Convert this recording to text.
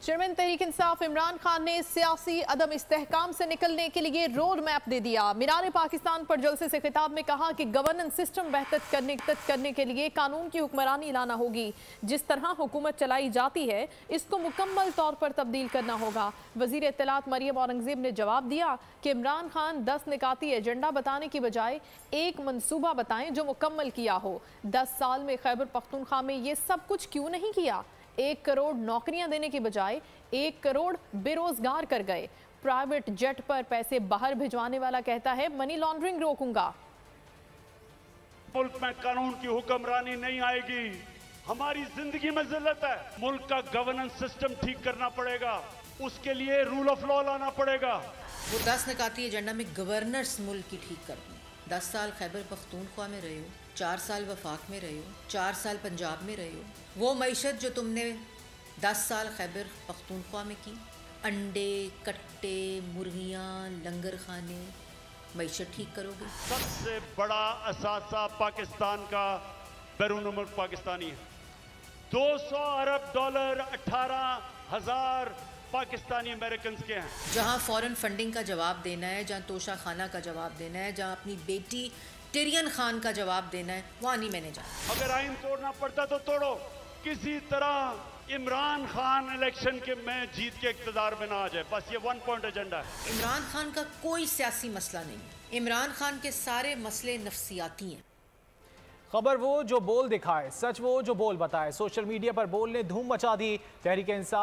Chairman Tehreek Insaf Imran Khan ने सियासी अदम इस्तेहकाम से निकलने के लिए रोड मैप दे दिया। मीरान पाकिस्तान पर जलसे से खिताब में कहा कि गवर्नेंस सिस्टम बेहतर करने के लिए कानून की हुक्मरानी लाना होगी। जिस तरह हुकूमत चलाई जाती है इसको मुकम्मल तौर पर तब्दील करना होगा। वजीर इत्तलात मरियम औरंगजेब ने जवाब दिया कि इमरान खान 10 निकाती एजेंडा बताने की बजाय एक मंसूबा बताएं जो मुकम्मल किया हो। 10 साल में खैबर पख्तूनख्वा में ये सब कुछ क्यों नहीं किया? 1 करोड़ नौकरियां देने की बजाय 1 करोड़ बेरोजगार कर गए। प्राइवेट जेट पर पैसे बाहर भिजवाने वाला कहता है मनी लॉन्ड्रिंग रोकूंगा। मुल्क में कानून की हुक्मरानी नहीं आएगी, हमारी जिंदगी में जिल्लत है। मुल्क का गवर्नेंस सिस्टम ठीक करना पड़ेगा, उसके लिए रूल ऑफ लॉ लाना पड़ेगा। वो 10 निकाती एजेंडा में गवर्नर्स मुल्क की ठीक कर दी। 10 साल खैबर पख्तूनख्वा में रहे हो, 4 साल वफाक में रहे हो, 4 साल पंजाब में रहे हो। वो मईशत जो तुमने 10 साल खैबर पख्तूनख्वा में की, अंडे, कट्टे, मुर्गियाँ, लंगर खाने, मईशत ठीक करोगे? सबसे बड़ा असासा पाकिस्तान का बैरून मुल्क पाकिस्तानी है। 200 अरब डॉलर 18,000 पाकिस्तानी अमेरिकन के हैं। जहाँ फॉरेन फंडिंग का जवाब देना है, जहाँ तोशा खाना का जवाब देना है, जहाँ अपनी बेटी टिरियन खान का जवाब देना है, वहाँ नहीं मैंने जाना। अगर आइन तोड़ना पड़ता तो तोड़ो, किसी तरह इमरान खान इलेक्शन के में जीत के इक्तदार में ना आ जाए, बस ये 1 पॉइंट एजेंडा है। इमरान खान का कोई सियासी मसला नहीं है। इमरान खान के सारे मसले नफ्सियाती हैं। खबर वो जो बोल दिखाए, सच वो जो बोल बताए। सोशल मीडिया पर बोल ने धूम मचा दी। तहरीक इंसाफ